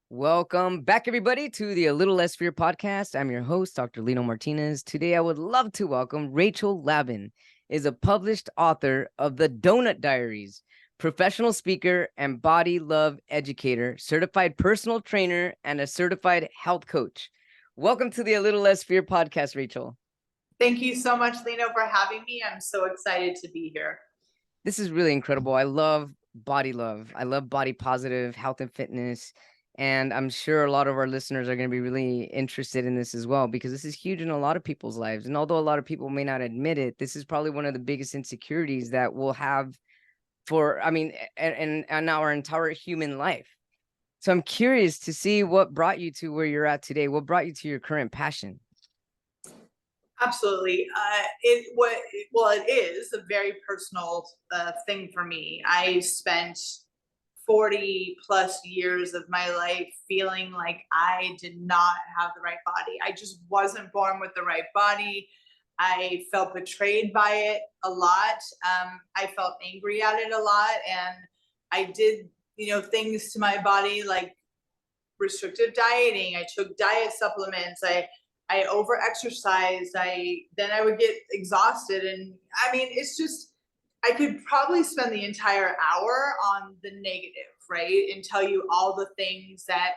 Welcome back, everybody, to the A Little Less Fear podcast. I'm your host, Dr. Lino Martinez. Today, I would love to welcome Rachel Lavin, is a published author of the Doughnut Diaries, professional speaker and body love educator, certified personal trainer, and a certified health coach. Welcome to the A Little Less Fear podcast, Rachel. Thank you so much, Lino, for having me. I'm so excited to be here. This is really incredible. I love body love. I love body positive, health and fitness. And I'm sure a lot of our listeners are going to be really interested in this as well, because this is huge in a lot of people's lives. And although a lot of people may not admit it, this is probably one of the biggest insecurities that we'll have and our entire human life. So I'm curious to see what brought you to where you're at today. What brought you to your current passion? Absolutely. It is a very personal thing for me. I spent 40 plus years of my life feeling like I did not have the right body. I just wasn't born with the right body. I felt betrayed by it a lot. I felt angry at it a lot. And I did, things to my body like restrictive dieting. I took diet supplements. I over exercised. Then I would get exhausted. And I mean, it's just, I could probably spend the entire hour on the negative, right? And tell you all the things that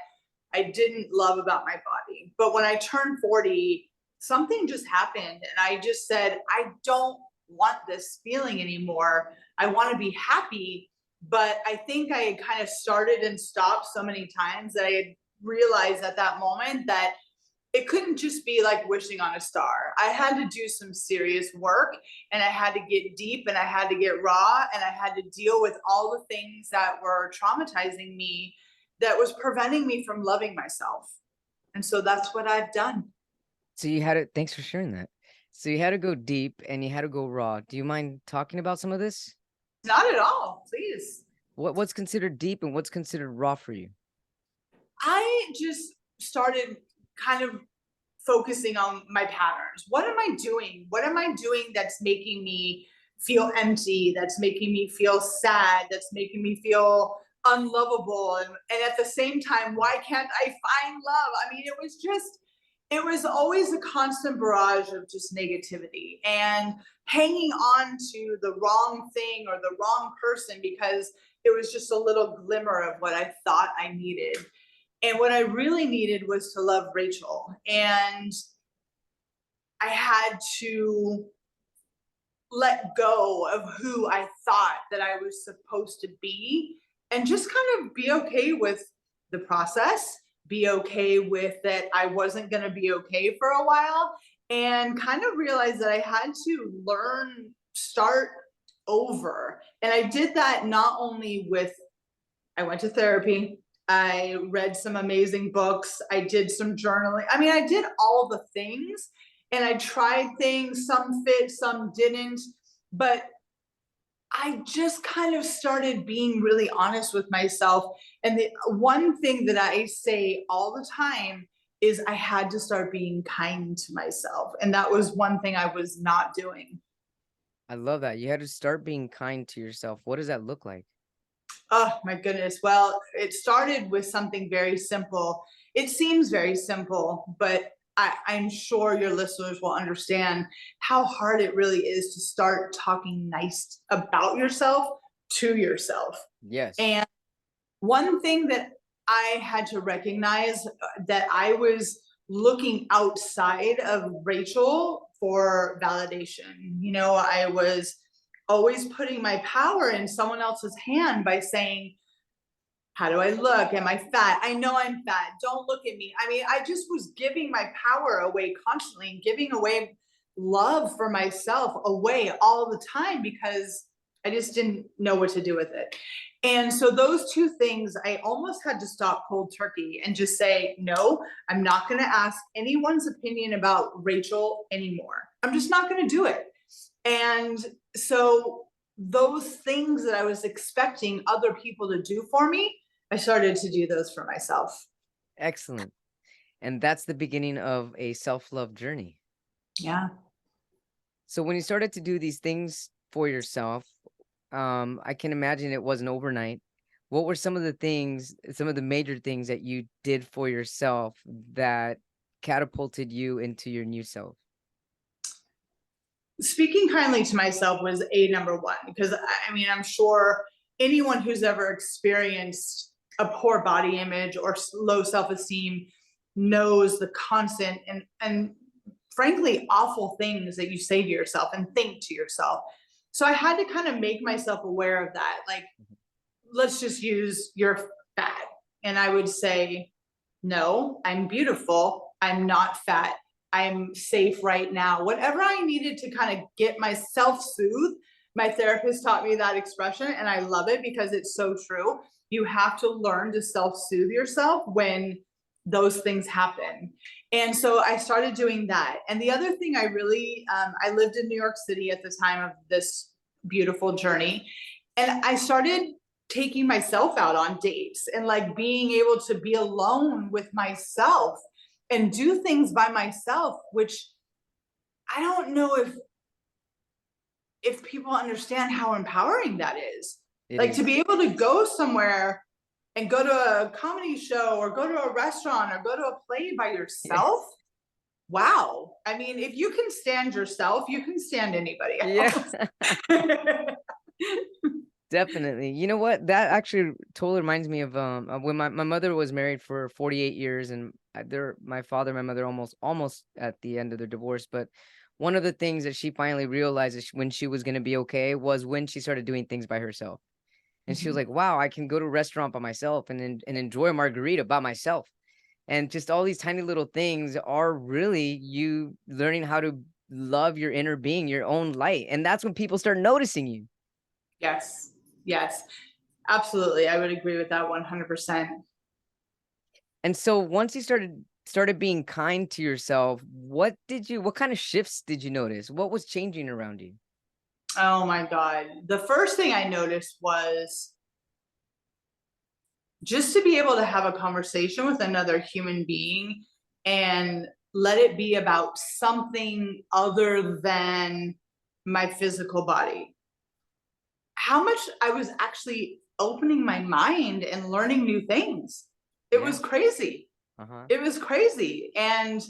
I didn't love about my body. But when I turned 40, something just happened. And I just said, I don't want this feeling anymore. I want to be happy. But I think I had kind of started and stopped so many times that I had realized at that moment that it couldn't just be like wishing on a star. I had to do some serious work, and I had to get deep, and I had to get raw, and I had to deal with all the things that were traumatizing me, that was preventing me from loving myself. And so that's what I've done. So you had to, thanks for sharing that. So you had to go deep and you had to go raw. Do you mind talking about some of this? Not at all, please. What's considered deep and what's considered raw for you? I just started kind of focusing on my patterns. What am I doing? What am I doing that's making me feel empty? That's making me feel sad? That's making me feel unlovable? And at the same time, why can't I find love? I mean, it was always a constant barrage of just negativity and hanging on to the wrong thing or the wrong person because it was just a little glimmer of what I thought I needed. And what I really needed was to love Rachel. And I had to let go of who I thought that I was supposed to be and just kind of be okay with the process, be okay with that I wasn't going to be okay for a while, and kind of realize that I had to start over. And I did that not only with, I went to therapy, I read some amazing books, I did some journaling. I mean, I did all the things and I tried things, some fit, some didn't. But I just kind of started being really honest with myself. And the one thing that I say all the time is I had to start being kind to myself. And that was one thing I was not doing. I love that. You had to start being kind to yourself. What does that look like? Oh my goodness. Well, it started with something very simple. It seems very simple, but I'm sure your listeners will understand how hard it really is to start talking nice about yourself to yourself. Yes. And one thing that I had to recognize that I was looking outside of Rachel for validation. I was always putting my power in someone else's hand by saying, how do I look? Am I fat? I know I'm fat. Don't look at me. I mean, I just was giving my power away constantly and giving away love for myself away all the time because I just didn't know what to do with it. And so those two things, I almost had to stop cold turkey and just say, no, I'm not going to ask anyone's opinion about Rachel anymore. I'm just not going to do it. And so those things that I was expecting other people to do for me, I started to do those for myself. Excellent. And that's the beginning of a self-love journey. Yeah. So when you started to do these things for yourself, I can imagine it wasn't overnight. What were some of the things, some of the major things that you did for yourself that catapulted you into your new self? Speaking kindly to myself was a number one, because I mean, I'm sure anyone who's ever experienced a poor body image or low self-esteem knows the constant and frankly awful things that you say to yourself and think to yourself. So I had to kind of make myself aware of that. Like, let's just use you're fat. And I would say, no, I'm beautiful. I'm not fat. I'm safe right now. Whatever I needed to kind of get myself soothed. My therapist taught me that expression, and I love it because it's so true. You have to learn to self soothe yourself when those things happen. And so I started doing that. And the other thing I lived in New York City at the time of this beautiful journey. And I started taking myself out on dates and like being able to be alone with myself and do things by myself, which I don't know if people understand how empowering that is. It Like to is. be able to go somewhere and go to a comedy show or go to a restaurant or go to a play by yourself. Wow. I mean, if you can stand yourself, you can stand anybody Yeah. else. Definitely. You know what? That actually totally reminds me of when my mother was married for 48 years, and my father and my mother almost at the end of their divorce. But one of the things that she finally realized when she was going to be okay was when she started doing things by herself. And she was Mhm. like, wow, I can go to a restaurant by myself and enjoy a margarita by myself. And just all these tiny little things are really you learning how to love your inner being, your own light. And that's when people start noticing you. Yes. Yes. Absolutely. I would agree with that 100%. And so once you started being kind to yourself, what kind of shifts did you notice? What was changing around you? Oh my God. The first thing I noticed was just to be able to have a conversation with another human being and let it be about something other than my physical body. How much I was actually opening my mind and learning new things. It Yeah. was crazy. Uh-huh. It was crazy. And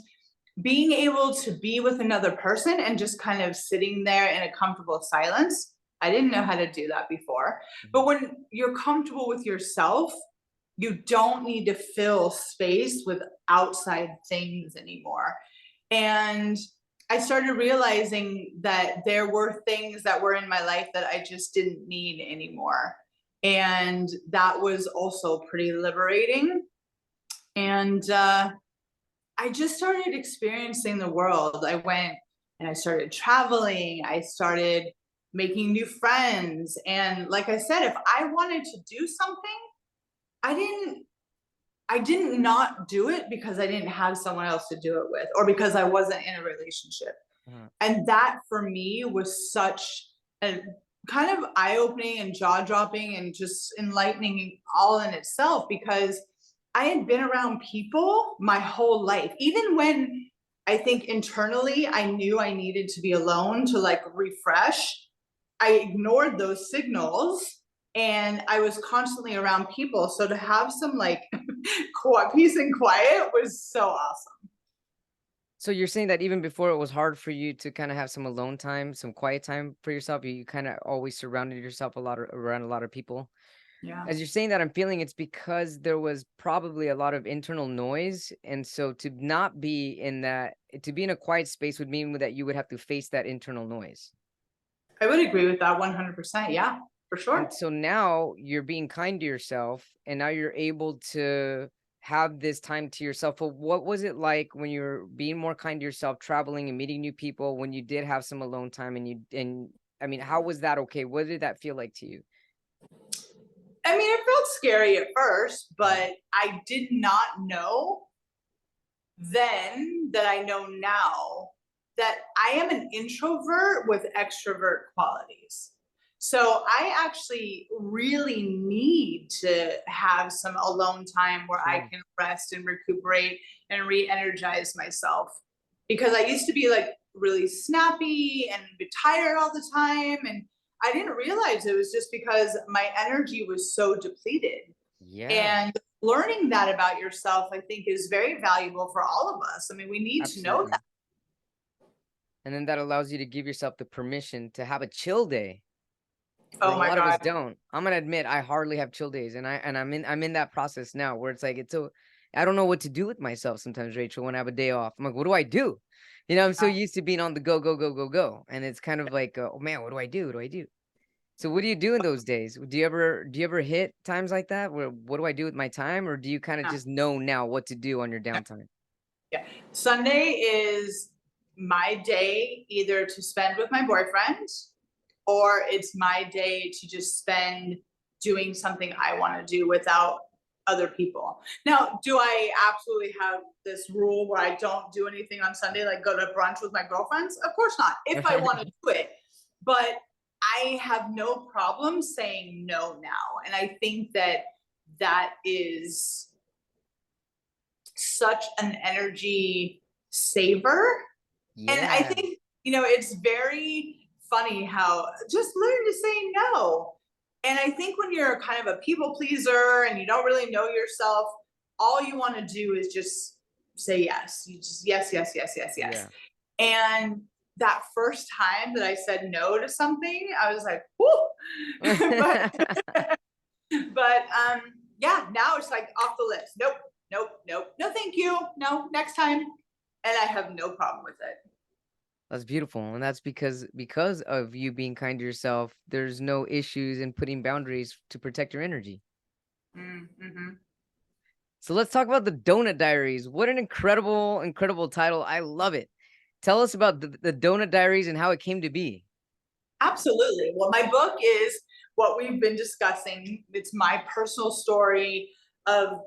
being able to be with another person and just kind of sitting there in a comfortable silence. I didn't know how to do that before. Mhm. But when you're comfortable with yourself, you don't need to fill space with outside things anymore. And I started realizing that there were things that were in my life that I just didn't need anymore. And that was also pretty liberating. And I just started experiencing the world. I went and I started traveling. I started making new friends. And like I said, if I wanted to do something, I didn't not do it because I didn't have someone else to do it with or because I wasn't in a relationship. Uh-huh. And that for me was such a kind of eye-opening and jaw-dropping and just enlightening all in itself, because I had been around people my whole life. Even when I think internally I knew I needed to be alone to like refresh, I ignored those signals and I was constantly around people. So to have some like peace and quiet was so awesome. So you're saying that even before it was hard for you to kind of have some alone time, some quiet time for yourself, you kind of always surrounded yourself around a lot of people. Yeah. As you're saying that, I'm feeling it's because there was probably a lot of internal noise. And so to be in a quiet space would mean that you would have to face that internal noise. I would agree with that 100%. Yeah, for And sure. so now you're being kind to yourself and now you're able to have this time to yourself. But what was it like when you're being more kind to yourself, traveling and meeting new people, when you did have some alone time and I mean, how was that okay? What did that feel like to you? I mean, it felt scary at first, Mhm. but I did not know then that I know now that I am an introvert with extrovert qualities. So I actually really need to have some alone time where I Sure. can rest and recuperate and re-energize myself. Because I used to be like really snappy and be tired all the time. And I didn't realize it was just because my energy was so depleted. Yeah, And learning that about yourself, I think, is very valuable for all of us. I mean, we need to know that. absolutely. And then that allows you to give yourself the permission to have a chill day, where Oh a my lot of us God. don't. I'm gonna admit I hardly have chill days, and I'm in that process now where it's like it's so I don't know what to do with myself sometimes, Rachel, when I have a day off. I'm like, what do I do? I'm so used to being on the go, go, go, go, go, and it's kind of like, oh man, what do I do? What do I do? So what do you do in those days? Do you ever hit times like that where what do I do with my time, or do you kind of Yeah. just know now what to do on your downtime? Yeah. Sunday is my day either to spend with my boyfriend, or it's my day to just spend doing something I want to do without other people. Now, do I absolutely have this rule where I don't do anything on Sunday, like go to brunch with my girlfriends? Of course not, if I want to do it. But I have no problem saying no now. And I think that that is such an energy saver. And I Yeah. think, it's very funny how just learn to say no. And I think when you're kind of a people pleaser and you don't really know yourself, all you want to do is just say yes. You just yes, yes, yes, yes, yes. Yeah. And that first time that I said no to something, I was like, whoo. But yeah, now it's like off the list. Nope, nope, nope. No, thank you. No, next time. And I have no problem with it. That's beautiful. And that's because of you being kind to yourself, there's no issues in putting boundaries to protect your energy. Mm-hmm. So let's talk about the Doughnut Diaries. What an incredible, incredible title. I love it. Tell us about the Doughnut Diaries and how it came to be. Absolutely. Well, my book is what we've been discussing. It's my personal story of,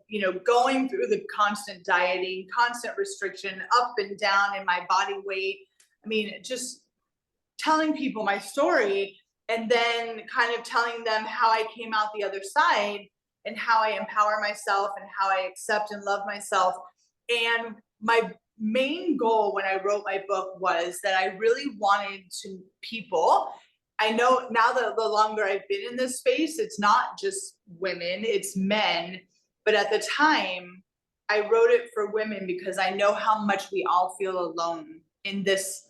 going through the constant dieting, constant restriction, up and down in my body weight. I mean, just telling people my story and then kind of telling them how I came out the other side and how I empower myself and how I accept and love myself. And my main goal when I wrote my book was that I really wanted to people. I know now that the longer I've been in this space, it's not just women, it's men. But at the time, I wrote it for women because I know how much we all feel alone in this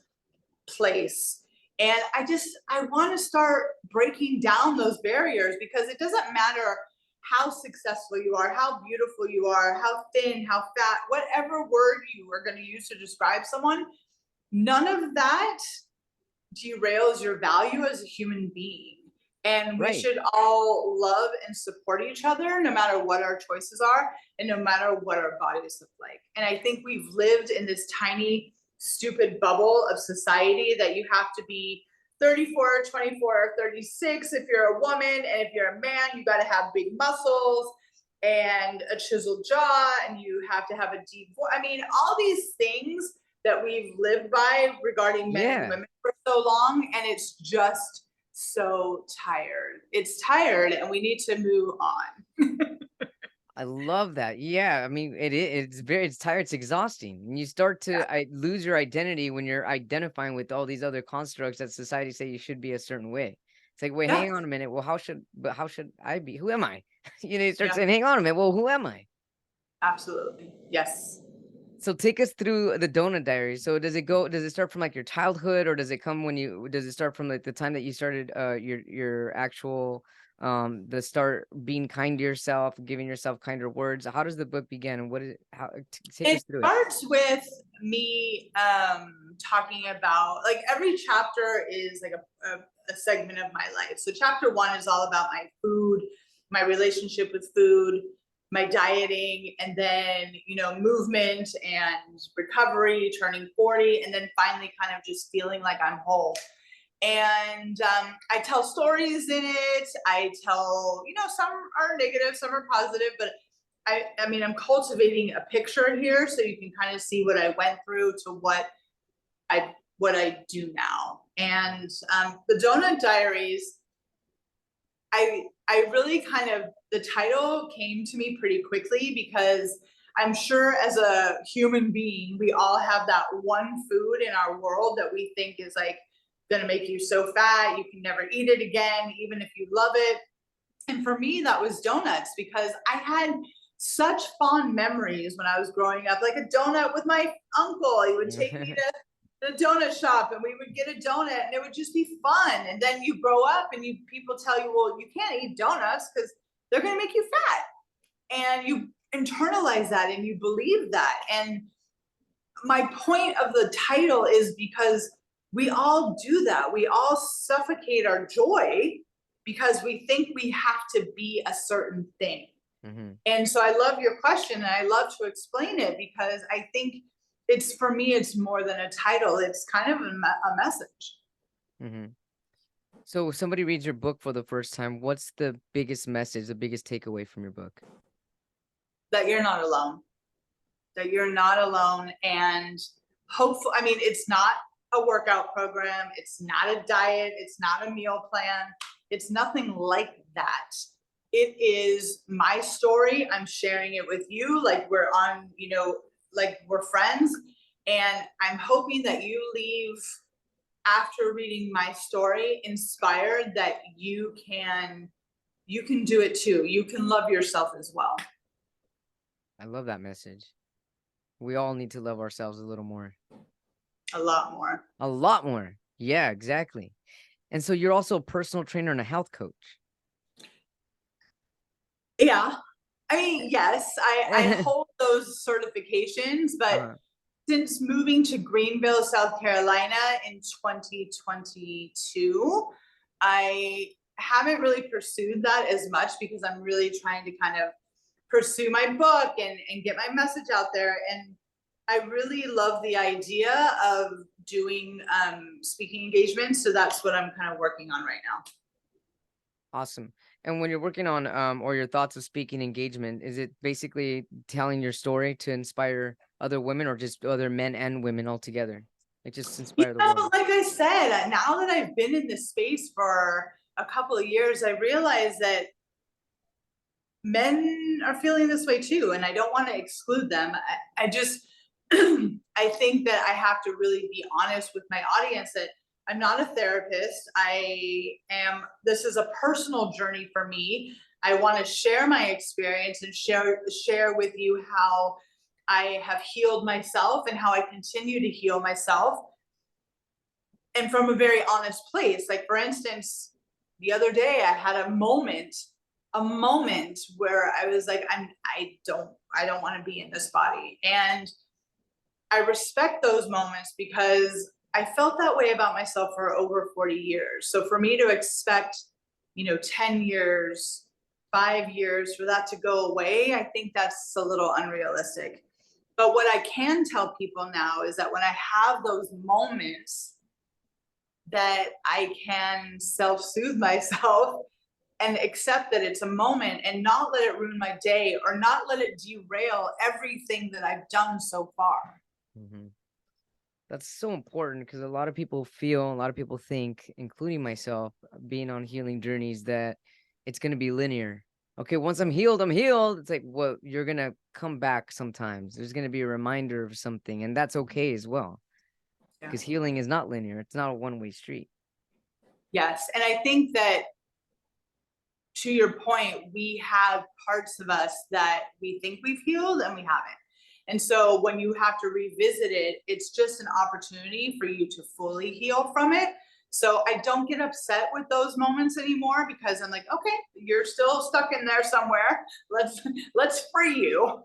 place. And I want to start breaking down those barriers, because it doesn't matter how successful you are, how beautiful you are, how thin, how fat, whatever word you are going to use to describe someone, none of that derails your value as a human being. And we Right. should all love and support each other no matter what our choices are and no matter what our bodies look like. And I think we've lived in this tiny, stupid bubble of society that you have to be 34, 24, 36 if you're a woman. And if you're a man, you got to have big muscles and a chiseled jaw, and you have to have a deep voice. I mean, all these things that we've lived by regarding men and Yeah. women for so long, and it's just so tired. It's tired, and we need to move on. I love that. Yeah, I mean, it's tired, it's exhausting. And you start Yeah. to lose your identity when you're identifying with all these other constructs that society say you should be a certain way. It's like, wait, Yeah. hang on a minute. Well, how should I be? Who am I? You start Yeah. saying, hang on a minute. Well, who am I? Absolutely. Yes. So take us through the Doughnut Diaries. So does it start from like your childhood, or does it start from like the time that you started your actual the start being kind to yourself, giving yourself kinder words? How does the book begin, and what is it, take It us through it? starts with me talking about, like, every chapter is like a segment of my life. So chapter one is all about my food, my relationship with food, my dieting, and then movement and recovery, turning 40, and then finally kind of just feeling like I'm whole. And I tell stories in it. I tell, some are negative, some are positive, but I mean, I'm cultivating a picture here so you can kind of see what I went through to what I do now. And the Doughnut Diaries, I really kind of, the title came to me pretty quickly, because I'm sure as a human being, we all have that one food in our world that we think is like gonna make you so fat, you can never eat it again, even if you love it. And for me, that was donuts, because I had such fond memories when I was growing up, like a donut with my uncle. He would take me to the donut shop and we would get a donut and it would just be fun. And then you grow up and people tell you, well, you can't eat donuts because they're going to make you fat. And you internalize that and you believe that. And my point of the title is because we all do that. We all suffocate our joy because we think we have to be a certain thing. Mm-hmm. And so I love your question and I love to explain it, because I think it's, for me, it's more than a title. It's kind of a message. Mm-hmm. So if somebody reads your book for the first time, what's the biggest message, the biggest takeaway from your book? That you're not alone. That you're not alone. And hopefully, I mean, it's not a workout program. It's not a diet. It's not a meal plan. It's nothing like that. It is my story. I'm sharing it with you. Like we're on, like we're friends. And I'm hoping that you leave after reading my story inspired that you can do it too. You can love yourself as well. I love that message. We all need to love ourselves a little more. A lot more. A lot more. Yeah, exactly. And so you're also a personal trainer and a health coach. Yeah. I mean, yes, I hold those certifications, but since moving to Greenville, South Carolina in 2022, I haven't really pursued that as much because I'm really trying to kind of pursue my book and get my message out there. And I really love the idea of doing speaking engagements. So that's what I'm kind of working on right now. Awesome. And when you're working on or your thoughts of speaking engagement, is it basically telling your story to inspire other women or just other men and women altogether? Like just inspire the world. Like I said, now that I've been in this space for a couple of years, I realize that men are feeling this way too. And I don't want to exclude them. I just, I think that I have to really be honest with my audience that I'm not a therapist. This is a personal journey for me. I want to share my experience and share with you how I have healed myself and how I continue to heal myself. And from a very honest place. Like for instance, the other day I had a moment where I was like, I don't want to be in this body. And I respect those moments because I felt that way about myself for over 40 years. So for me to expect, 10 years, 5 years for that to go away, I think that's a little unrealistic. But what I can tell people now is that when I have those moments that I can self-soothe myself and accept that it's a moment and not let it ruin my day or not let it derail everything that I've done so far. Mm-hmm. That's so important because a lot of people think, including myself, being on healing journeys, that it's going to be linear. Okay, once I'm healed, I'm healed. It's like, well, you're going to come back sometimes. There's going to be a reminder of something, and that's okay as well. Because healing is not linear. It's not a one-way street. Yes, and I think that to your point, we have parts of us that we think we've healed and we haven't. And so when you have to revisit it, it's just an opportunity for you to fully heal from it. So I don't get upset with those moments anymore because I'm like, okay, you're still stuck in there somewhere. Let's free you.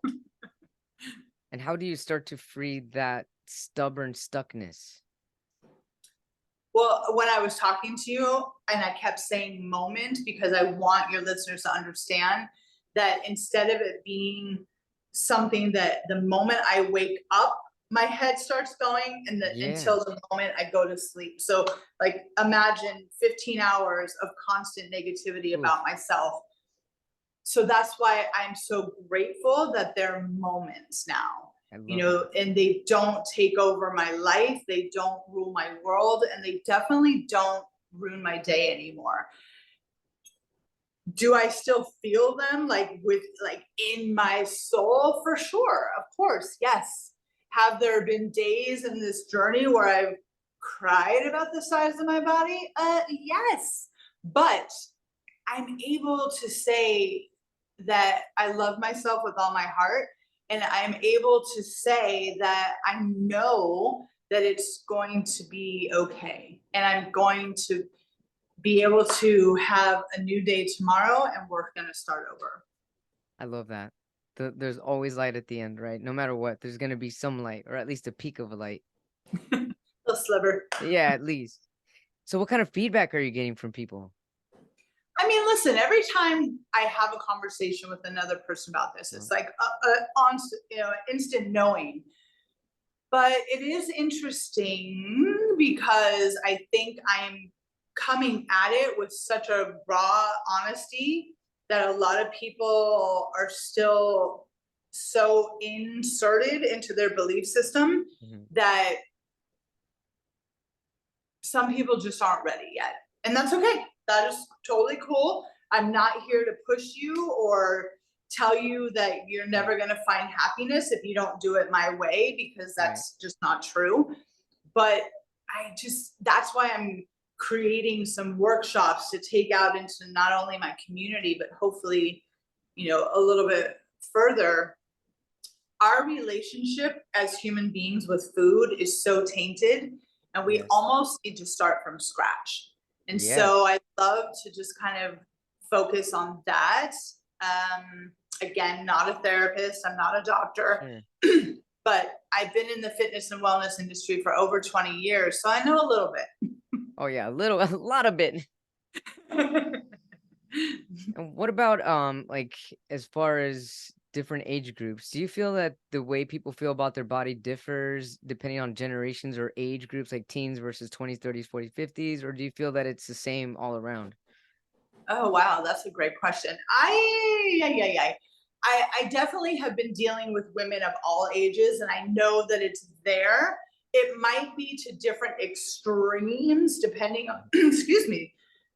And how do you start to free that stubborn stuckness? Well, when I was talking to you and I kept saying moment because I want your listeners to understand that instead of it being something that the moment I wake up, my head starts going and until the moment I go to sleep. So like imagine 15 hours of constant negativity about myself. So that's why I'm so grateful that there are moments now. And they don't take over my life. They don't rule my world, and they definitely don't ruin my day anymore. Do I still feel them like in my soul? For sure. Of course. Yes. Have there been days in this journey where I've cried about the size of my body? Yes. But I'm able to say that I love myself with all my heart. And I'm able to say that I know that it's going to be okay. And I'm going to be able to have a new day tomorrow, and we're going to start over. I love that. There's always light at the end, right? No matter what, there's going to be some light, or at least a peak of a light. Little sliver. Yeah, at least. So what kind of feedback are you getting from people? I mean, listen, every time I have a conversation with another person about this, it's like instant knowing. But it is interesting because I think I'm coming at it with such a raw honesty that a lot of people are still so inserted into their belief system that some people just aren't ready yet. And that's okay. That is totally cool. I'm not here to push you or tell you that you're never going to find happiness if you don't do it my way, because that's just not true. But that's why I'm creating some workshops to take out into not only my community, but hopefully, a little bit further. Our relationship as human beings with food is so tainted, and we almost need to start from scratch. And so I love to just kind of focus on that. Again, not a therapist, I'm not a doctor, but I've been in the fitness and wellness industry for over 20 years, so I know a little bit. Oh yeah, a lot of bit. And what about like as far as different age groups, do you feel that the way people feel about their body differs depending on generations or age groups, like teens versus 20s, 30s, 40s, 50s, or do you feel that it's the same all around? Oh wow, that's a great question. I definitely have been dealing with women of all ages, and I know that it's there. It might be to different extremes depending on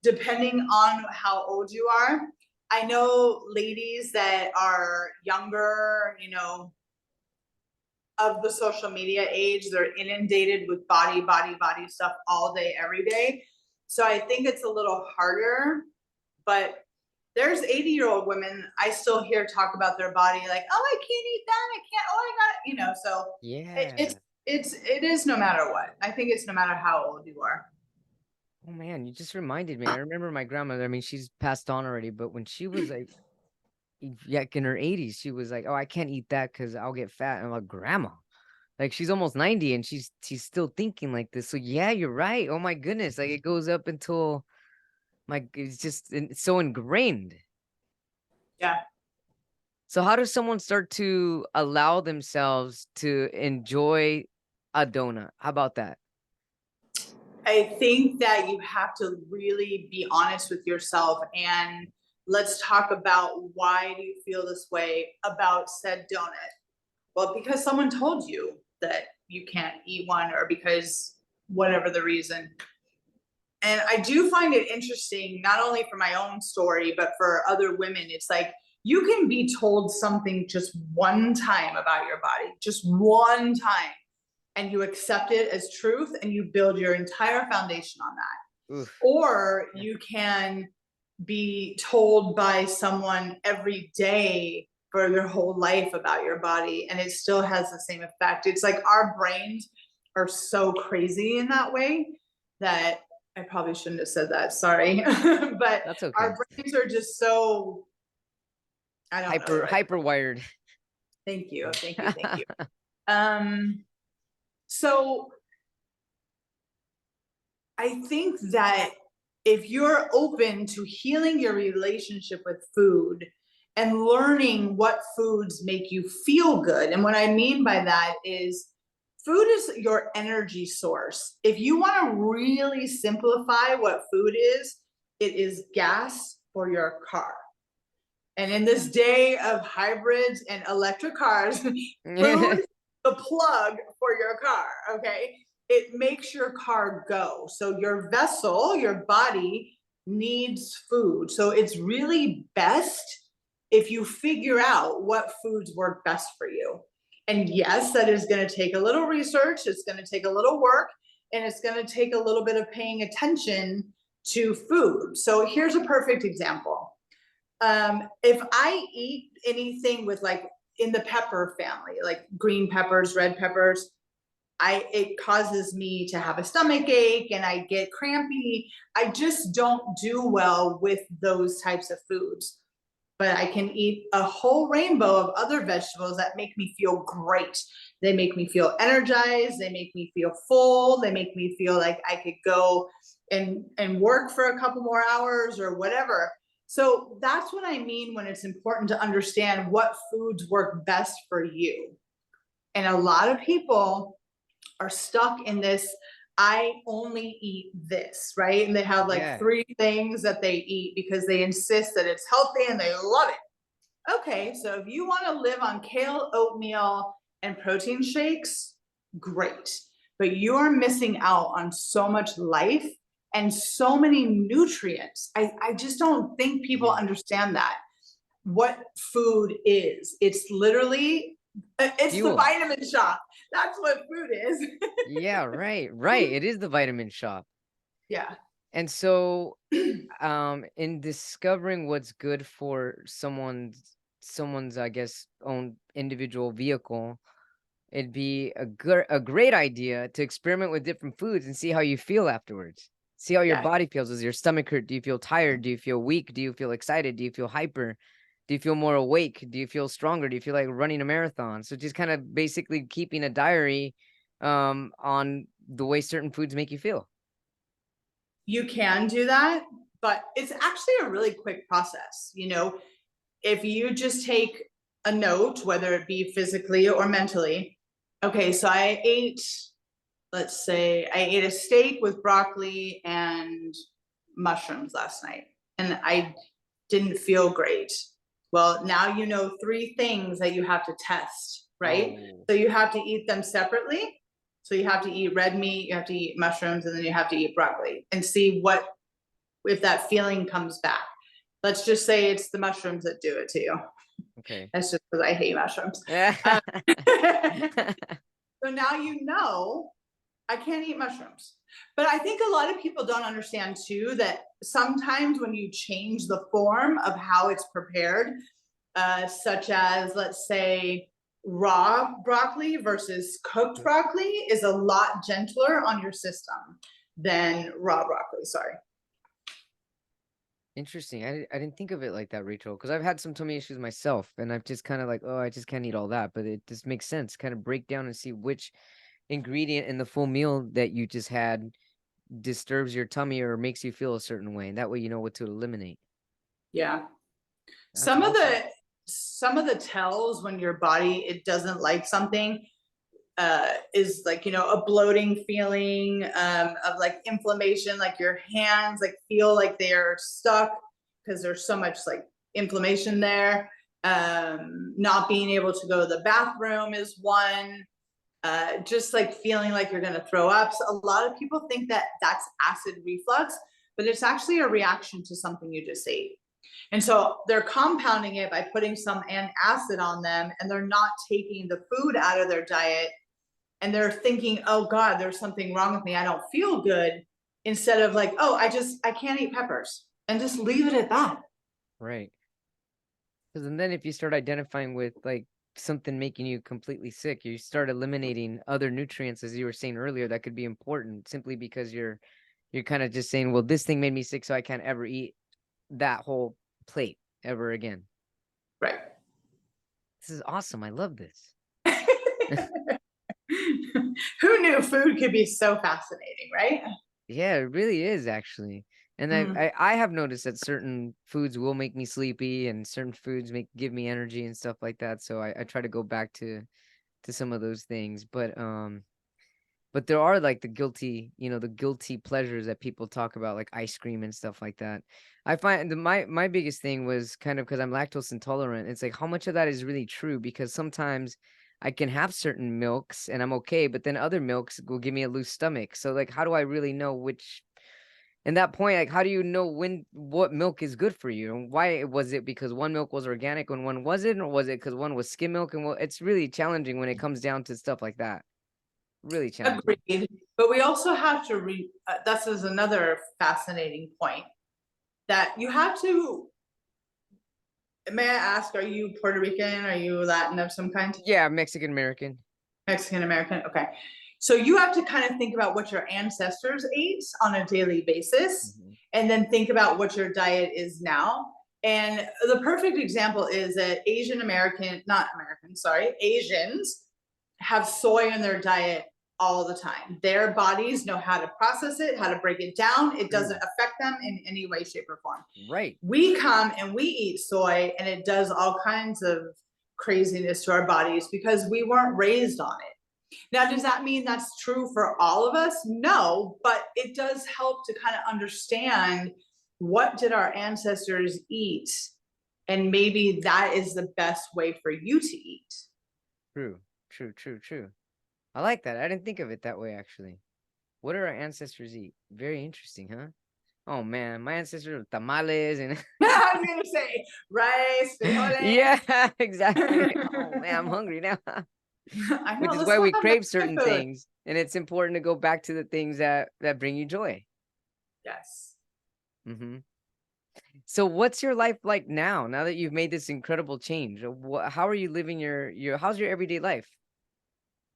depending on how old you are. I know ladies that are younger, of the social media age, they're inundated with body stuff all day, every day. So I think it's a little harder, but there's 80-year-old women I still hear talk about their body like, oh, I can't eat that, I can't, oh, I got, so it is no matter what. I think it's no matter how old you are. Oh man, you just reminded me. I remember my grandmother. I mean, she's passed on already, but when she was like, in her 80s, she was like, "Oh, I can't eat that because I'll get fat." And I'm like, "Grandma, like she's almost 90 and she's still thinking like this." So yeah, you're right. Oh my goodness, like it goes up until it's so ingrained. Yeah. So how does someone start to allow themselves to enjoy a donut? How about that? I think that you have to really be honest with yourself, and let's talk about why do you feel this way about said donut? Well, because someone told you that you can't eat one, or because whatever the reason. And I do find it interesting, not only for my own story, but for other women. It's like you can be told something just one time about your body, just one time, and you accept it as truth and you build your entire foundation on that. Oof. Or you can be told by someone every day for your whole life about your body, and it still has the same effect. It's like our brains are so crazy in that way that I probably shouldn't have said that, sorry. But That's okay. our brains are just so, I don't know. Hyper wired. Thank you. So I think that if you're open to healing your relationship with food and learning what foods make you feel good, and what I mean by that is food is your energy source. If you want to really simplify what food is, it is gas for your car. And in this day of hybrids and electric cars, food is the plug for your car, okay? It makes your car go. So your vessel, your body needs food. So it's really best if you figure out what foods work best for you. And yes, that is going to take a little research. It's going to take a little work. and it's going to take a little bit of paying attention to food. So here's a perfect example. If I eat anything with like in the pepper family, like green peppers, red peppers, it causes me to have a stomach ache and I get crampy. I just don't do well with those types of foods. But I can eat a whole rainbow of other vegetables that make me feel great. They make me feel energized. They make me feel full. They make me feel like I could go and work for a couple more hours or whatever. So that's what I mean when it's important to understand what foods work best for you. And a lot of people are stuck in this, I only eat this, right? And they have like 3 things that they eat because they insist that it's healthy and they love it. Okay, so if you want to live on kale, oatmeal, and protein shakes, great. But you are missing out on so much life and so many nutrients. I just don't think people understand that. What food is. It's literally, it's Fuel. the vitamin shop. That's what food is. Yeah, right. It is the vitamin shop. Yeah. And so in discovering what's good for someone's I guess own individual vehicle, it'd be a great idea to experiment with different foods and see how you feel afterwards. See how your body feels. Does your stomach hurt? Do you feel tired? Do you feel weak? Do you feel excited? Do you feel hyper? Do you feel more awake? Do you feel stronger? Do you feel like running a marathon? So just kind of basically keeping a diary on the way certain foods make you feel. You can do that, but it's actually a really quick process. You know, if you just take a note, whether it be physically or mentally, okay, so I ate, let's say I ate a steak with broccoli and mushrooms last night, and I didn't feel great. Well, now you know 3 things that you have to test, right? Oh. So you have to eat them separately. So you have to eat red meat, you have to eat mushrooms, and then you have to eat broccoli and see if that feeling comes back. Let's just say it's the mushrooms that do it to you. Okay. That's just because I hate mushrooms. So now you know I can't eat mushrooms. But I think a lot of people don't understand too that sometimes when you change the form of how it's prepared, such as let's say raw broccoli versus cooked broccoli is a lot gentler on your system than raw broccoli. Sorry. Interesting. I didn't think of it like that, Rachel, because I've had some tummy issues myself, and I've just kind of like, oh, I just can't eat all that. But it just makes sense. Kind of break down and see which ingredient in the full meal that you just had disturbs your tummy or makes you feel a certain way, and that way you know what to eliminate. Yeah. That's Some of awesome. the tells when your body it doesn't like something is like, you know, a bloating feeling of like inflammation, like your hands like feel like they're stuck because there's so much like inflammation there. Not being able to go to the bathroom is one. Just like feeling like you're going to throw up. So a lot of people think that that's acid reflux, but it's actually a reaction to something you just ate. And so they're compounding it by putting some acid on them, and they're not taking the food out of their diet. And they're thinking, oh God, there's something wrong with me. I don't feel good. Instead of like, oh, I can't eat peppers, and just leave it at that. Right. Because then if you start identifying with like something making you completely sick, you start eliminating other nutrients, as you were saying earlier, that could be important simply because you're kind of just saying, well, this thing made me sick, so I can't ever eat that whole plate ever again. Right. This is awesome. I love this. Who knew food could be so fascinating, right? Yeah, it really is actually. And I have noticed that certain foods will make me sleepy and certain foods give me energy and stuff like that. So I try to go back to some of those things. But there are like the guilty pleasures that people talk about, like ice cream and stuff like that. I find my biggest thing was kind of because I'm lactose intolerant. It's like how much of that is really true, because sometimes I can have certain milks and I'm okay, but then other milks will give me a loose stomach. So like, how do I really know which? And that point, like, how do you know what milk is good for you? And why was it because one milk was organic and one wasn't, or was it because one was skim milk? And well, it's really challenging when it comes down to stuff like that. Really challenging. Agreed. But we also have to this is another fascinating point that you have to, may I ask, are you Puerto Rican? Are you Latin of some kind? Yeah, Mexican American. Mexican American? Okay. So you have to kind of think about what your ancestors ate on a daily basis, and then think about what your diet is now. And the perfect example is that Asians have soy in their diet all the time. Their bodies know how to process it, how to break it down. It doesn't affect them in any way, shape, or form. Right. We come and we eat soy, and it does all kinds of craziness to our bodies because we weren't raised on it. Now, does that mean that's true for all of us? No, but it does help to kind of understand what did our ancestors eat, and maybe that is the best way for you to eat. True. I like that. I didn't think of it that way, actually. What did our ancestors eat? Very interesting, huh? Oh man, my ancestors were tamales and I was gonna say rice, frijoles. yeah, exactly. Oh man, I'm hungry now. I know, Which is let's why go we have crave Mexican certain food. things, and it's important to go back to the things that bring you joy. Yes. Mm-hmm. So, what's your life like now? Now that you've made this incredible change, how are you living your? How's your everyday life?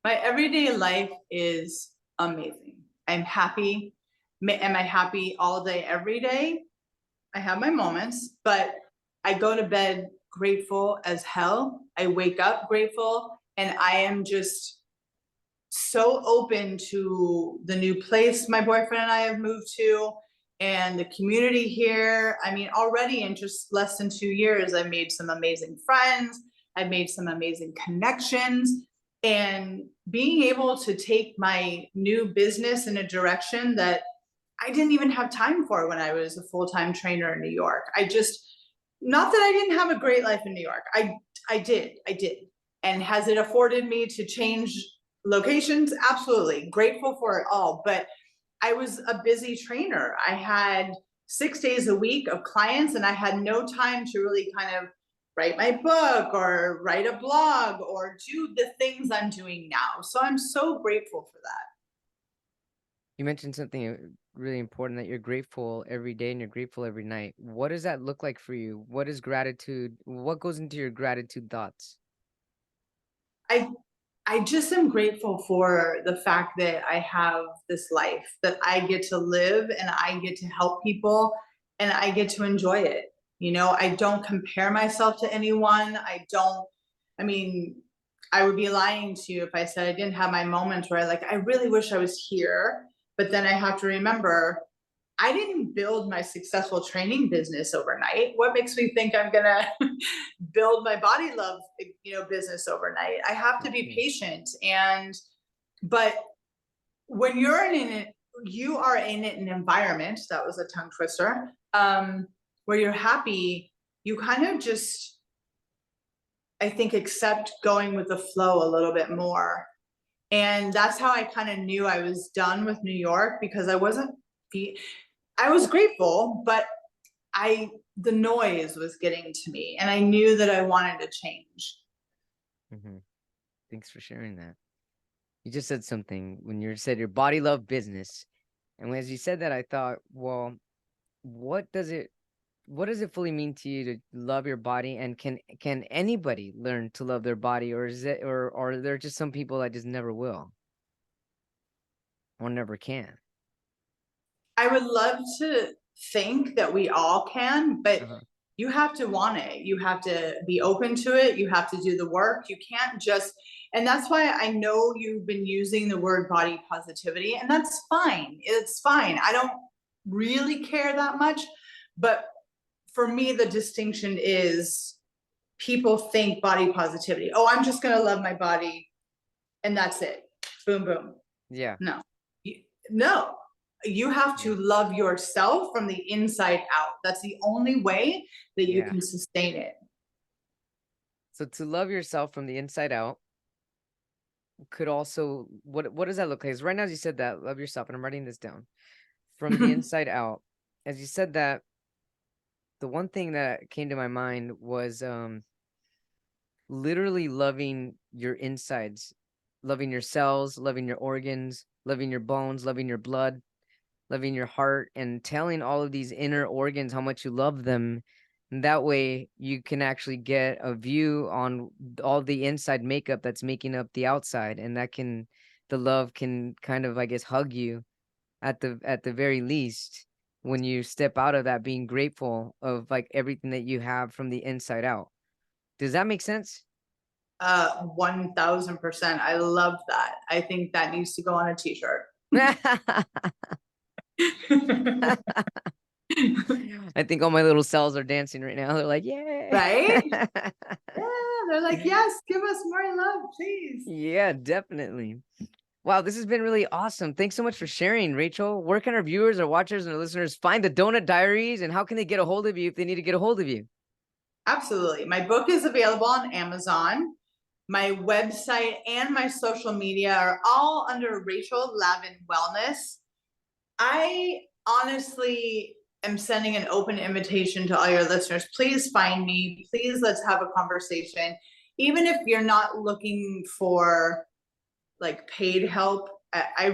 My everyday life is amazing. I'm happy. Am I happy all day, every day? I have my moments, but I go to bed grateful as hell. I wake up grateful, and I am just so open to the new place my boyfriend and I have moved to and the community here. I mean, already in just less than 2 years, I've made some amazing friends. I've made some amazing connections, and being able to take my new business in a direction that I didn't even have time for when I was a full-time trainer in New York. Not that I didn't have a great life in New York. I did. And has it afforded me to change locations? Absolutely. Grateful for it all. But I was a busy trainer. I had 6 days a week of clients, and I had no time to really kind of write my book or write a blog or do the things I'm doing now. So I'm so grateful for that. You mentioned something really important, that you're grateful every day and you're grateful every night. What does that look like for you? What is gratitude? What goes into your gratitude thoughts? I I just am grateful for the fact that I have this life that I get to live, and I get to help people, and I get to enjoy it. You know, I don't compare myself to anyone. I mean, I would be lying to you if I said I didn't have my moments where I really wish I was here. But then I have to remember, I didn't build my successful training business overnight. What makes me think I'm gonna build my bodylove, business overnight? I have to be patient. But when you are in an environment, that was a tongue twister, where you're happy, you kind of just, I think, accept going with the flow a little bit more. And that's how I kind of knew I was done with New York, because I was grateful, but the noise was getting to me, and I knew that I wanted to change. Mm-hmm. Thanks for sharing that. You just said something when you said your body love business. And as you said that, I thought, well, what does it fully mean to you to love your body? And can anybody learn to love their body, or is it or are there just some people that just never will or never can? I would love to think that we all can, but Uh-huh. you have to want it. You have to be open to it. You have to do the work. You can't just, and that's why I know you've been using the word body positivity, and that's fine. It's fine. I don't really care that much. But for me, the distinction is, people think body positivity. Oh, I'm just going to love my body and that's it. Boom, boom. Yeah. No, no, you have to love yourself from the inside out. That's the only way that you Yeah. can sustain it. So to love yourself from the inside out could also, what does that look like? 'Cause right now, as you said that, love yourself, and I'm writing this down. From the inside out, as you said that, the one thing that came to my mind was literally loving your insides, loving your cells, loving your organs, loving your bones, loving your blood, loving your heart, and telling all of these inner organs how much you love them. And that way you can actually get a view on all the inside makeup that's making up the outside. And the love can kind of, I guess, hug you at the very least when you step out of that, being grateful of like everything that you have from the inside out. Does that make sense? 1000%. I love that. I think that needs to go on a t-shirt. I think all my little cells are dancing right now. They're like, yeah. Right? Yeah, they're like, yes, give us more love, please. Yeah, definitely. Wow, this has been really awesome. Thanks so much for sharing, Rachel. Where can our viewers or watchers and our listeners find the Doughnut Diaries, and how can they get a hold of you if they need to get a hold of you? Absolutely. My book is available on Amazon. My website and my social media are all under Rachel Lavin Wellness. I honestly am sending an open invitation to all your listeners. Please find me. Please, let's have a conversation. Even if you're not looking for like paid help, I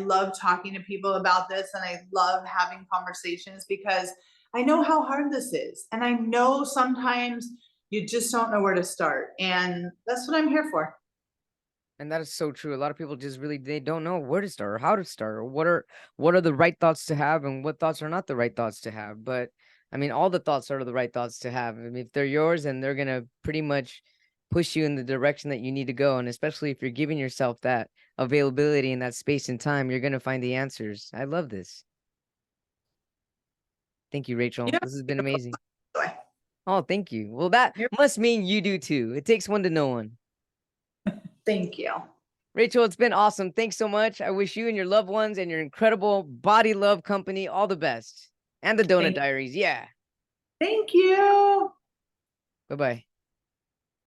love talking to people about this, and I love having conversations because I know how hard this is. And I know sometimes you just don't know where to start. And that's what I'm here for. And that is so true. A lot of people just really, they don't know where to start or how to start, or what are the right thoughts to have and what thoughts are not the right thoughts to have. But I mean, all the thoughts are the right thoughts to have. I mean, if they're yours, and they're gonna pretty much push you in the direction that you need to go. And especially if you're giving yourself that availability and that space and time, you're gonna find the answers. I love this. Thank you, Rachel. Yeah. This has been amazing. Oh, thank you. Well, that must mean you do too. It takes one to know one. Thank you. Rachel, it's been awesome. Thanks so much. I wish you and your loved ones and your incredible Body Love company all the best. And the Doughnut Diaries. Yeah. Thank you. Bye-bye.